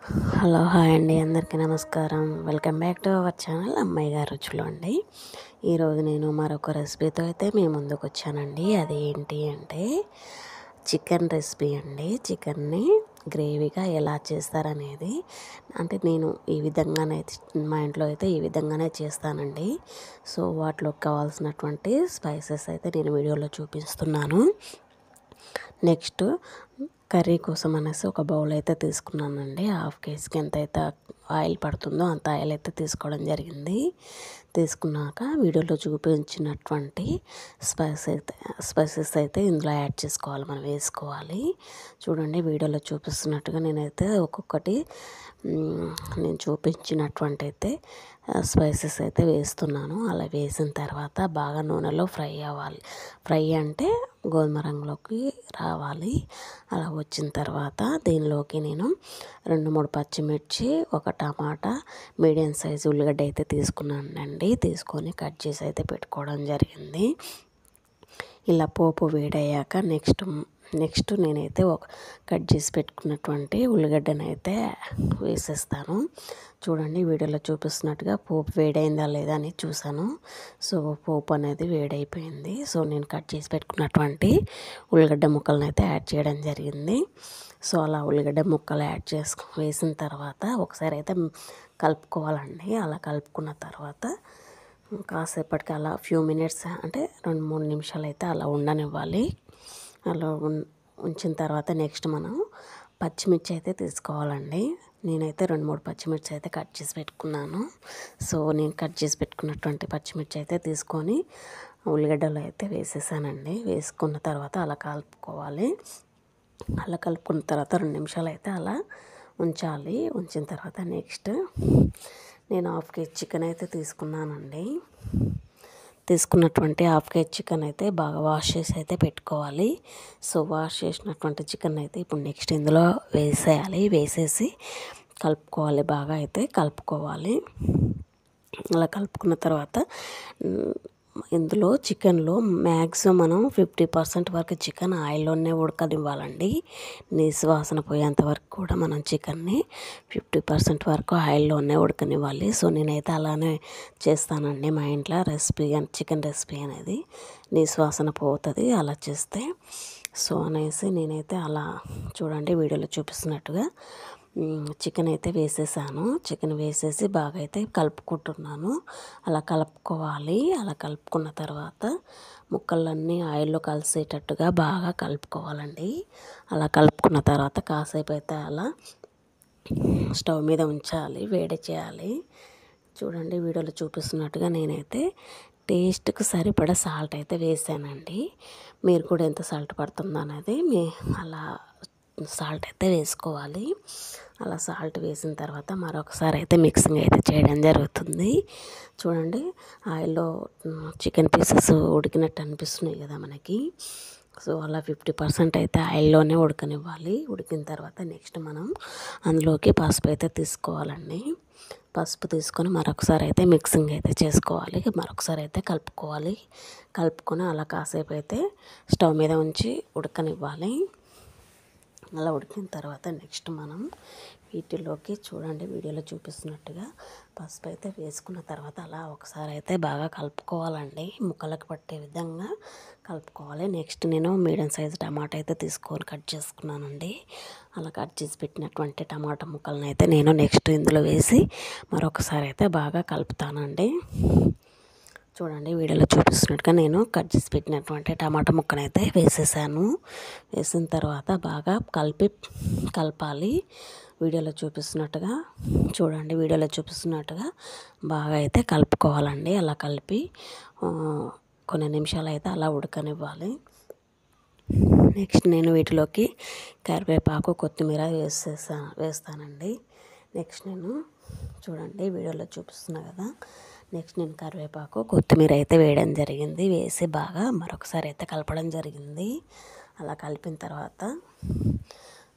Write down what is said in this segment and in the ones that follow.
Hello hi అండి, అందరికీ నమస్కారం. Welcome back to our channel అమ్మాయి గారి రుచులు అండి. ఈరోజు నేను మరొక రెసిపీతో అయితే మీ ముందుకు వచ్చానండి. అది ఏంటి అంటే చికెన్ రెసిపీ అండి. చికెన్ని గ్రేవీగా ఎలా చేస్తారనేది, అంటే నేను ఈ విధంగానే మా ఇంట్లో అయితే ఈ విధంగానే చేస్తానండి. సో వాటిలో కావాల్సినటువంటి స్పైసెస్ అయితే నేను వీడియోలో చూపిస్తున్నాను. నెక్స్ట్ కర్రీ కోసం అనేసి ఒక బౌల్ అయితే తీసుకున్నానండి. హాఫ్ కేజీకి ఎంత అయితే ఆయిల్ పడుతుందో అంత ఆయిల్ అయితే తీసుకోవడం జరిగింది. తీసుకున్నాక వీడియోలో చూపించినటువంటి స్పైసెస్ అయితే ఇందులో యాడ్ చేసుకోవాలి, మనం వేసుకోవాలి. చూడండి, వీడియోలో చూపిస్తున్నట్టుగా నేనైతే ఒక్కొక్కటి నేను చూపించినటువంటి అయితే స్పైసెస్ అయితే వేస్తున్నాను. అలా వేసిన తర్వాత బాగా నూనెలో ఫ్రై అవ్వాలి. ఫ్రై అంటే గోధుమ రంగులోకి రావాలి. అలా వచ్చిన తర్వాత దీనిలోకి నేను 2-3 పచ్చిమిర్చి, ఒక టమాటా, మీడియం సైజు ఉల్లిగడ్డ అయితే తీసుకున్నానండి. తీసుకొని కట్ చేసి అయితే పెట్టుకోవడం జరిగింది. ఇలా పోపు వేడయ్యాక నెక్స్ట్ నేనైతే ఒక కట్ చేసి పెట్టుకున్నటువంటి ఉల్లిగడ్డను అయితే వేసేస్తాను. చూడండి, వీడియోలో చూపిస్తున్నట్టుగా పోపు వేడైందా లేదా అని చూసాను. సో పోపు అనేది వేడైపోయింది. సో నేను కట్ చేసి పెట్టుకున్నటువంటి ఉల్లిగడ్డ ముక్కలను అయితే యాడ్ చేయడం జరిగింది. సో అలా ఉల్లిగడ్డ ముక్కలు వేసిన తర్వాత ఒకసారి అయితే కలుపుకోవాలండి. అలా కలుపుకున్న తర్వాత కాసేపటికి అలా ఫ్యూ మినిట్స్ అంటే 2-3 నిమిషాలు అయితే అలా ఉండనివ్వాలి. అలా ఉంచిన తర్వాత నెక్స్ట్ మనం పచ్చిమిర్చి అయితే తీసుకోవాలండి. నేనైతే 2-3 పచ్చిమిర్చి అయితే కట్ చేసి పెట్టుకున్నాను. సో నేను కట్ చేసి పెట్టుకున్నటువంటి పచ్చిమిర్చి అయితే తీసుకొని ఉల్లిగడ్డలో అయితే వేసేసానండి. వేసుకున్న తర్వాత అలా కలుపుకోవాలి. అలా కలుపుకున్న తర్వాత 2 నిమిషాలు అయితే అలా ఉంచాలి. ఉంచిన తర్వాత నెక్స్ట్ నేను హాఫ్ కేజీ చికెన్ అయితే తీసుకున్నానండి. తీసుకున్నటువంటి హాఫ్ కేజీ చికెన్ అయితే బాగా వాష్ చేసి అయితే పెట్టుకోవాలి. సో వాష్ చేసినటువంటి చికెన్ అయితే ఇప్పుడు నెక్స్ట్ ఇందులో వేసేయాలి. వేసేసి కలుపుకోవాలి, బాగా అయితే కలుపుకోవాలి. అలా కలుపుకున్న తర్వాత ఇందులో చికెన్లో మ్యాక్సిమం మనం 50% వరకు చికెన్ ఆయిల్లోనే ఉడకనివ్వాలండి. నీసు వాసన పోయేంత వరకు కూడా మనం చికెన్ని 50% వరకు ఆయిల్లోనే ఉడకనివ్వాలి. సో నేనైతే అలానే చేస్తానండి మా ఇంట్లో చికెన్ రెసిపీ అనేది నీసు వాసన పోతుంది అలా చేస్తే. సో అనేసి నేనైతే అలా చూడండి, వీడియోలో చూపిస్తున్నట్టుగా చికెన్ అయితే వేసేసాను. చికెన్ వేసేసి బాగా అయితే కలుపుకుంటున్నాను. అలా కలుపుకోవాలి. అలా కలుపుకున్న తర్వాత ముక్కలన్నీ ఆయిల్లో కలిసేటట్టుగా బాగా కలుపుకోవాలండి. అలా కలుపుకున్న తర్వాత కాసేపు అయితే అలా స్టవ్ మీద ఉంచాలి, వేడి చేయాలి. చూడండి, వీడియోలో చూపిస్తున్నట్టుగా నేనైతే టేస్ట్కి సరిపడా సాల్ట్ అయితే వేసానండి. మీరు కూడా ఎంత సాల్ట్ పడుతుందో అనేది అలా సాల్ట్ అయితే వేసుకోవాలి. అలా సాల్ట్ వేసిన తర్వాత మరొకసారి అయితే మిక్సింగ్ అయితే చేయడం జరుగుతుంది. చూడండి, ఆయిల్లో చికెన్ పీసెస్ ఉడికినట్టు అనిపిస్తున్నాయి కదా మనకి. సో అలా 50% అయితే ఆయిల్లోనే ఉడకనివ్వాలి. ఉడికిన తర్వాత నెక్స్ట్ మనం అందులోకి పసుపు అయితే తీసుకోవాలండి. పసుపు తీసుకొని మరొకసారి అయితే మిక్సింగ్ అయితే చేసుకోవాలి. మరొకసారి అయితే కలుపుకోవాలి. కలుపుకొని అలా కాసేపు అయితే స్టవ్ మీద ఉంచి ఉడకనివ్వాలి. అలా ఉడికిన తర్వాత నెక్స్ట్ మనం వీటిలోకి చూడండి, వీడియోలో చూపిస్తున్నట్టుగా పసుపు అయితే వేసుకున్న తర్వాత అలా ఒకసారి అయితే బాగా కలుపుకోవాలండి. ముక్కలకు పట్టే విధంగా కలుపుకోవాలి. నెక్స్ట్ నేను మీడియం సైజు టమాటా అయితే తీసుకొని కట్ చేసుకున్నానండి. అలా కట్ చేసి పెట్టినటువంటి టమాటా ముక్కలను అయితే నేను నెక్స్ట్ ఇందులో వేసి మరొకసారి అయితే బాగా కలుపుతానండి. చూడండి, వీడియోలో చూపిస్తున్నట్టుగా నేను కట్ చేసి పెట్టినటువంటి టమాటా ముక్కనైతే వేసేసాను. వేసిన తర్వాత బాగా కలపాలి. వీడియోలో చూపిస్తున్నట్టుగా చూడండి, వీడియోలో చూపిస్తున్నట్టుగా బాగా అయితే కలుపుకోవాలండి. అలా కలిపి కొన్ని నిమిషాలు అయితే అలా ఉడకనివ్వాలి. నెక్స్ట్ నేను వీటిలోకి కరివేపాకు, కొత్తిమీర వేస్తానండి. నెక్స్ట్ నేను చూడండి, వీడియోలో చూపిస్తున్నా కదా, నెక్స్ట్ నేను కరివేపాకు, కొత్తిమీర అయితే వేయడం జరిగింది. వేసి బాగా మరొకసారి అయితే కలపడం జరిగింది. అలా కలిపిన తర్వాత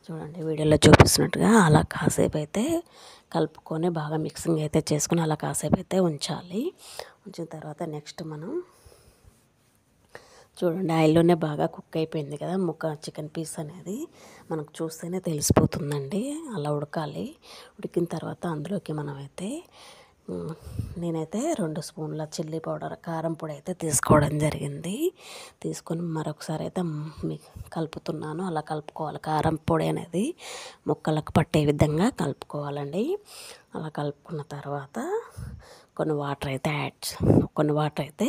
చూడండి, వీడియోలో చూపిస్తున్నట్టుగా అలా కాసేపు అయితే కలుపుకొని బాగా మిక్సింగ్ అయితే చేసుకుని అలా కాసేపు అయితే ఉంచాలి. ఉంచిన తర్వాత నెక్స్ట్ మనం చూడండి ఆయిల్లోనే బాగా కుక్ అయిపోయింది కదా చికెన్ పీస్ అనేది మనకు చూస్తేనే తెలిసిపోతుందండి. అలా ఉడకాలి. ఉడికిన తర్వాత అందులోకి మనమైతే నేనైతే 2 స్పూన్ల చిల్లీ పౌడర్ కారం పొడి అయితే తీసుకోవడం జరిగింది. తీసుకొని మరొకసారి అయితే కలుపుతున్నాను. అలా కలుపుకోవాలి. కారం పొడి అనేది ముక్కలకు పట్టే విధంగా కలుపుకోవాలండి. అలా కలుపుకున్న తర్వాత కొన్ని వాటర్ అయితే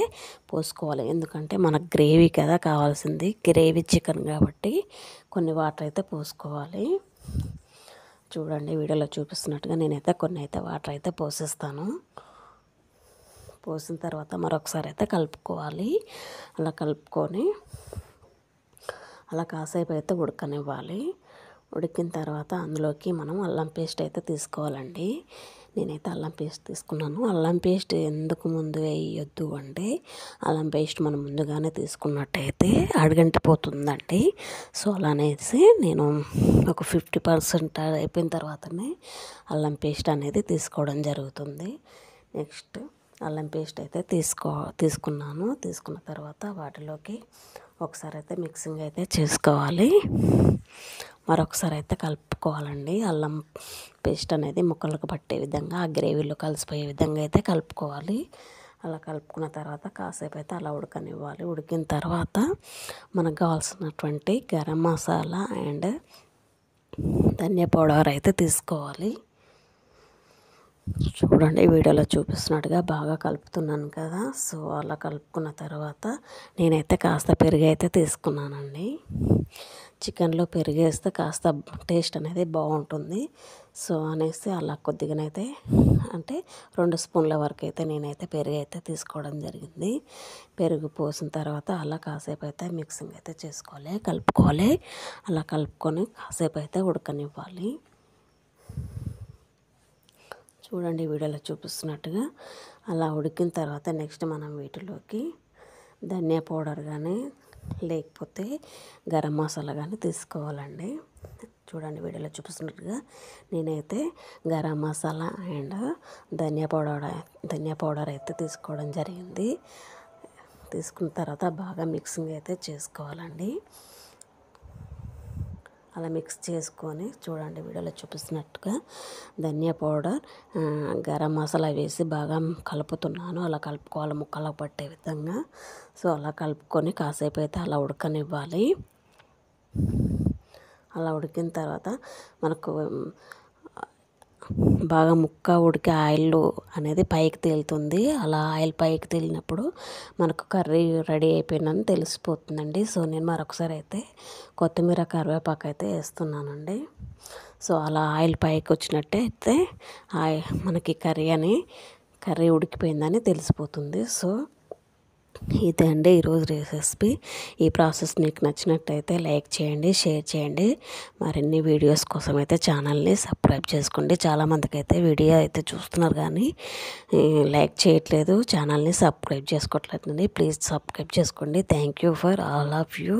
పోసుకోవాలి. ఎందుకంటే మనకు గ్రేవీ కదా కావాల్సింది, గ్రేవీ చికెన్ కాబట్టి కొన్ని వాటర్ అయితే పోసుకోవాలి. చూడండి వీడియోలో చూపిస్తున్నట్టుగా నేనైతే కొన్ని అయితే వాటర్ అయితే పోసేస్తాను. పోసిన తర్వాత మరొకసారి అయితే కలుపుకోవాలి. అలా కలుపుకొని అలా కాసేపు అయితే ఉడకనివ్వాలి. ఉడికిన తర్వాత అందులోకి మనం అల్లం పేస్ట్ అయితే తీసుకోవాలండి. నేనైతే అల్లం పేస్ట్ తీసుకున్నాను. అల్లం పేస్ట్ ఎందుకు ముందు వేయొద్దు అంటే అల్లం పేస్ట్ మనం ముందుగానే తీసుకున్నట్టయితే అడుగంటిపోతుందండి. సో అలా అనేసి నేను ఒక 50% అయిపోయిన తర్వాతనే అల్లం పేస్ట్ అనేది తీసుకోవడం జరుగుతుంది. నెక్స్ట్ అల్లం పేస్ట్ అయితే తీసుకున్నాను. తీసుకున్న తర్వాత వాటిలోకి ఒకసారి అయితే మిక్సింగ్ అయితే చేసుకోవాలి. మరొకసారి అయితే కలుపుకోవాలండి. అల్లం పేస్ట్ అనేది ముక్కలకు పట్టే విధంగా ఆ గ్రేవీలో కలిసిపోయే విధంగా అయితే కలుపుకోవాలి. అలా కలుపుకున్న తర్వాత కాసేపు అయితే అలా ఉడకనివ్వాలి. ఉడికిన తర్వాత మనకు కావాల్సినటువంటి గరం మసాలా అండ్ ధనియా పౌడర్ అయితే తీసుకోవాలి. చూడండి వీడియోలో చూపిస్తున్నట్టుగా బాగా కలుపుతున్నాను కదా. సో అలా కలుపుకున్న తర్వాత నేనైతే కాస్త పెరుగు అయితే తీసుకున్నానండి. చికెన్లో పెరుగు వేస్తే కాస్త టేస్ట్ అనేది బాగుంటుంది. సో అనేసి అలా కొద్దిగానైతే అంటే 2 స్పూన్ల వరకు అయితే నేనైతే పెరుగు అయితే తీసుకోవడం జరిగింది. పెరుగు పోసిన తర్వాత అలా కాసేపు అయితే మిక్సింగ్ అయితే కలుపుకోవాలి. అలా కలుపుకొని కాసేపు అయితే ఉడకనివ్వాలి. చూడండి వీడియోలో చూపిస్తున్నట్టుగా అలా ఉడికిన తర్వాత నెక్స్ట్ మనం వీటిలోకి ధనియా పౌడర్ కానీ లేకపోతే గరం మసాలా కానీ తీసుకోవాలండి. చూడండి వీడియోలో చూపిస్తున్నట్టుగా నేనైతే గరం మసాలా అండ్ ధనియా పౌడర్ అయితే తీసుకోవడం జరిగింది. తీసుకున్న తర్వాత బాగా మిక్సింగ్ అయితే చేసుకోవాలండి. అలా మిక్స్ చేసుకొని చూడండి వీడియోలో చూపిస్తున్నట్టుగా ధనియా పౌడర్ గరం మసాలా వేసి బాగా కలుపుతున్నాను. అలా కలుపుకోవాలి ముక్కలకు పట్టే విధంగా. సో అలా కలుపుకొని కాసేపు అయితే అలా ఉడకనివ్వాలి. అలా ఉడికిన తర్వాత మనకు బాగా ముక్క ఉడికి ఆయిల్ అనేది పైకి తేలుతుంది. అలా ఆయిల్ పైకి తేలినప్పుడు మనకు కర్రీ రెడీ అయిపోయిందని తెలిసిపోతుందండి. సో నేను మరొకసారి అయితే కొత్తిమీర కరివేపాకు అయితే వేస్తున్నానండి. సో అలా ఆయిల్ పైకి వచ్చినట్టయితే మనకి కర్రీ ఉడికిపోయిందని తెలిసిపోతుంది. సో ఇదే అండి ఈరోజు రెసిపీ. ఈ ప్రాసెస్ మీకు నచ్చినట్టయితే లైక్ చేయండి, షేర్ చేయండి. మరిన్ని వీడియోస్ కోసం అయితే ఛానల్ని సబ్స్క్రైబ్ చేసుకోండి. చాలామందికి అయితే వీడియో అయితే చూస్తున్నారు కానీ లైక్ చేయట్లేదు, ఛానల్ని సబ్స్క్రైబ్ చేసుకోవట్లేదండి. ప్లీజ్ సబ్స్క్రైబ్ చేసుకోండి. Thank you for all of you.